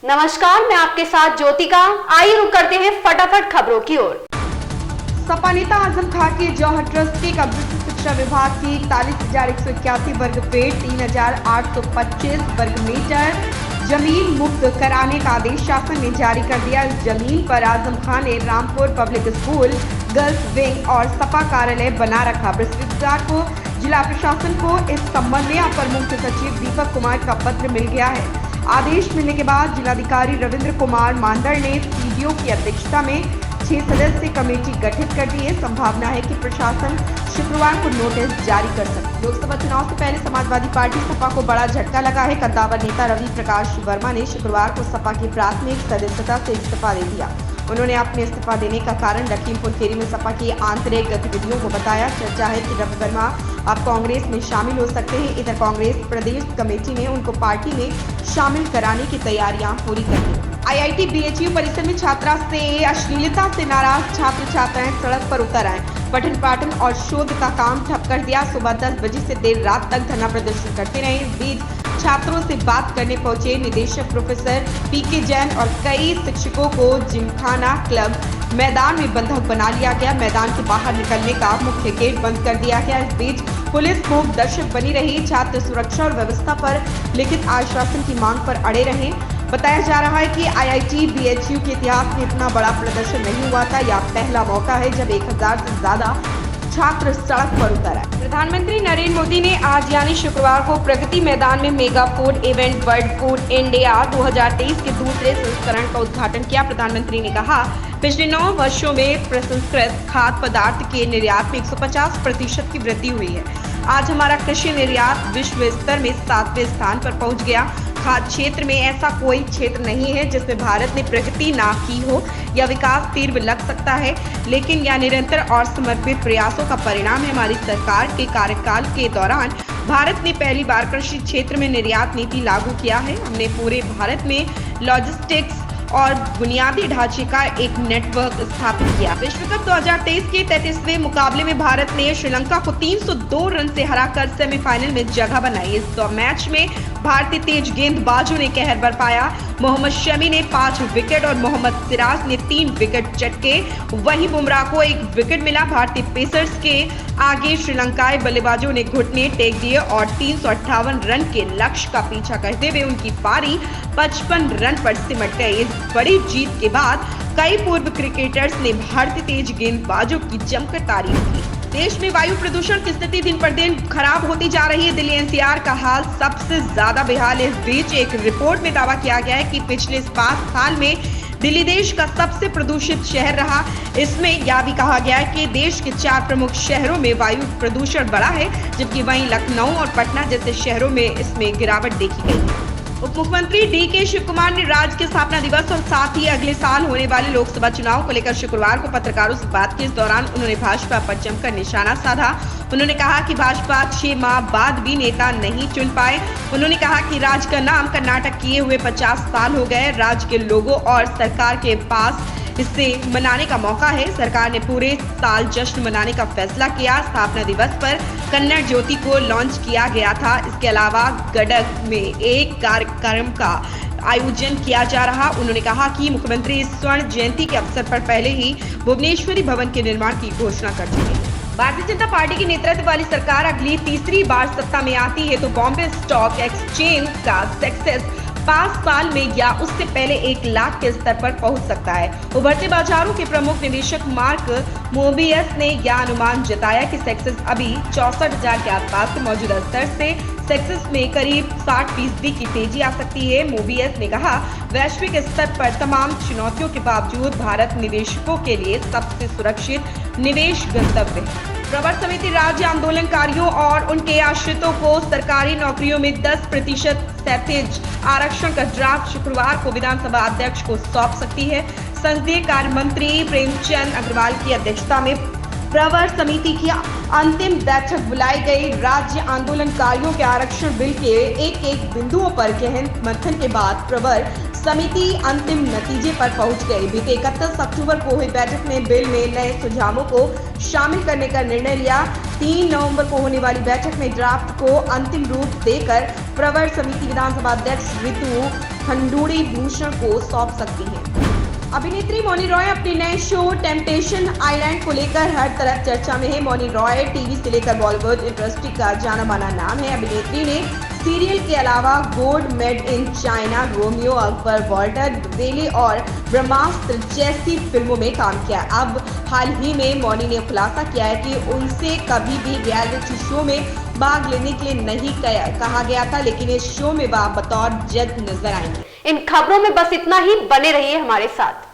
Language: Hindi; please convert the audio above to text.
नमस्कार, मैं आपके साथ ज्योतिका। आइए रुक करते हैं फटाफट खबरों की ओर। सपा नेता आजम खां के जौहर ट्रस्ट के कब्जे से शिक्षा विभाग की 41,181 वर्ग फीट 3,825 वर्ग मीटर जमीन मुक्त कराने का आदेश शासन ने जारी कर दिया। इस जमीन पर आजम खां ने Rampur public school, girls wing और सपा कार्यालय बना रखा। बृहस्पतिवार को जिला प्रशासन को इस संबंध में अपर मुख्य सचिव दीपक कुमार का पत्र मिल गया है। आदेश मिलने के बाद जिलाधिकारी रविंद्र कुमार मांदड़ ने सीडीओ की अध्यक्षता में 6 सदस्यीय कमेटी गठित कर दी है। संभावना है कि प्रशासन शुक्रवार को नोटिस जारी कर सकती है। लोकसभा चुनाव से पहले समाजवादी पार्टी सपा को बड़ा झटका लगा है। कद्दावर नेता रवि प्रकाश वर्मा ने शुक्रवार को सपा की प्राथमिक सदस्यता से इस्तीफा दे दिया। उन्होंने अपने इस्तीफा देने का कारण लखीमपुर खीरी में सपा की आंतरिक गतिविधियों को बताया। चर्चा है कि रवि वर्मा अब कांग्रेस में शामिल हो सकते हैं। इधर कांग्रेस प्रदेश कमेटी ने उनको पार्टी में शामिल कराने की तैयारियां पूरी कर ली। आईआईटी बीएचयू परिसर में छात्रा से अश्लीलता से नाराज छात्र छात्राएं सड़क पर उतर आए। पठन पाठन और शोध का काम ठप कर दिया। सुबह 10 बजे से देर रात तक धरना प्रदर्शन करते रहे। इस बीच छात्रों से बात करने पहुंचे निदेशक प्रोफेसर पीके जैन और कई शिक्षकों को जिमखाना क्लब मैदान में बंधक बना लिया गया। मैदान के बाहर निकलने का मुख्य गेट बंद कर दिया गया। इस बीच पुलिस मूक दर्शक बनी रही। छात्र सुरक्षा और व्यवस्था पर लिखित आश्वासन की मांग पर अड़े रहे। बताया जा रहा है कि आईआईटी बीएचयू के इतिहास में इतना बड़ा प्रदर्शन नहीं हुआ था। यह पहला मौका है जब 1000 से ज्यादा छात्र सड़क पर उतर आए। प्रधानमंत्री नरेंद्र मोदी ने आज यानी शुक्रवार को प्रगति मैदान में mega food event world food India 2023 के दूसरे संस्करण का उद्घाटन किया। प्रधानमंत्री ने कहा, पिछले 9 वर्षों में प्रसंस्कृत खाद्य पदार्थ के निर्यात में 150% की वृद्धि हुई है। आज हमारा कृषि निर्यात विश्व स्तर में 7वें स्थान पर पहुंच गया। खाद्य क्षेत्र में ऐसा कोई क्षेत्र नहीं है जिसमें भारत ने प्रगति ना की हो या विकास तीव्र लग सकता है, लेकिन यह निरंतर और समर्पित प्रयासों का परिणाम है। हमारी सरकार के कार्यकाल के दौरान भारत ने पहली बार कृषि क्षेत्र में निर्यात नीति लागू किया है। हमने पूरे भारत में लॉजिस्टिक्स और बुनियादी ढांचे का एक नेटवर्क स्थापित किया। विश्व कप 2023 के 33वें मुकाबले में भारत ने श्रीलंका को 302 रन से हराकर सेमीफाइनल में जगह बनाई। इस मैच में भारतीय तेज गेंदबाजों ने कहर बरपाया। मोहम्मद शमी ने 5 विकेट और मोहम्मद सिराज ने 3 विकेट चटके। वहीं बुमराह को 1 विकेट मिला। भारतीय पेसर्स के आगे श्रीलंकाई बल्लेबाजों ने घुटने टेक दिए और 358 रन के लक्ष्य का पीछा करते हुए उनकी पारी 55 रन पर सिमट गई। इस बड़ी जीत के बाद कई पूर्व क्रिकेटर्स ने भारतीय तेज गेंदबाजों की जमकर तारीफ की। देश में वायु प्रदूषण की स्थिति दिन पर दिन खराब होती जा रही है। दिल्ली एनसीआर का हाल सबसे ज्यादा बेहाल है। इस बीच एक रिपोर्ट में दावा किया गया है कि पिछले 5 साल में दिल्ली देश का सबसे प्रदूषित शहर रहा। इसमें यह भी कहा गया है कि देश के 4 प्रमुख शहरों में वायु प्रदूषण बढ़ा है, जबकि वहीं लखनऊ और पटना जैसे शहरों में इसमें गिरावट देखी गई। उप मुख्यमंत्री डीके शिव कुमार ने राज्य के स्थापना दिवस और साथ ही अगले साल होने वाले लोकसभा चुनाव को लेकर शुक्रवार को पत्रकारों से बात की। इस दौरान उन्होंने भाजपा पर जमकर निशाना साधा। उन्होंने कहा कि भाजपा 6 माह बाद भी नेता नहीं चुन पाए। उन्होंने कहा कि राज्य का नाम कर्नाटक किए हुए 50 साल हो गए। राज्य के लोगों और सरकार के पास इसे मनाने का मौका है। सरकार ने पूरे साल जश्न मनाने का फैसला किया। स्थापना दिवस पर कन्नड़ ज्योति को लॉन्च किया गया था। इसके अलावा गडक में एक कार्यक्रम का आयोजन किया जा रहा। उन्होंने कहा कि मुख्यमंत्री स्वर्ण जयंती के अवसर पर पहले ही भुवनेश्वरी भवन के निर्माण की घोषणा कर चुके हैं। भारतीय जनता पार्टी की नेतृत्व वाली सरकार अगली तीसरी बार सत्ता में आती है तो बॉम्बे स्टॉक एक्सचेंज का सक्सेस 5 साल में या उससे पहले 1 लाख के स्तर पर पहुंच सकता है। उभरते बाजारों के प्रमुख निवेशक मार्क मोबियस ने यह अनुमान जताया कि सेंसेक्स अभी 64,000 के आसपास के मौजूदा स्तर से सेंसेक्स में करीब 60% की तेजी आ सकती है। मोबियस ने कहा, वैश्विक स्तर पर तमाम चुनौतियों के बावजूद भारत निवेशकों के लिए सबसे सुरक्षित निवेश गंतव्य है। प्रवर समिति राज्य आंदोलनकारियों और उनके आश्रितों को सरकारी नौकरियों में 10% क्षैतिज आरक्षण का ड्राफ्ट शुक्रवार को विधानसभा अध्यक्ष को सौंप सकती है। संसदीय कार्य मंत्री प्रेमचंद अग्रवाल की अध्यक्षता में प्रवर समिति की अंतिम बैठक बुलाई गई। राज्य आंदोलनकारियों के आरक्षण बिल के एक बिंदुओं पर गहन मंथन के बाद प्रवर समिति अंतिम नतीजे पर पहुंच गई। बीते 31 अक्टूबर को हुई बैठक में बिल में नए सुझावों को शामिल करने का निर्णय लिया। 3 नवंबर को होने वाली बैठक में ड्राफ्ट को अंतिम रूप देकर प्रवर समिति विधानसभा अध्यक्ष ऋतु खंडूड़ी भूषण को सौंप सकती हैं। अभिनेत्री मौनी रॉय अपने नए शो टेम्पटेशन आइलैंड को लेकर हर तरफ चर्चा में है। मौनी रॉय टीवी से लेकर बॉलीवुड इंडस्ट्री का जाना माना नाम है। अभिनेत्री ने सीरियल के अलावा gold made in China, Romeo, Akbar, Walter, वेले और ब्रह्मास्त्र जैसी फिल्मों में काम किया। अब हाल ही में मौनी ने खुलासा किया है कि उनसे कभी भी रियलिटी शो में भाग लेने के लिए नहीं कहा गया था, लेकिन इस शो में वह बतौर जज नजर आएंगे। इन खबरों में बस इतना ही, बने रहिए हमारे साथ।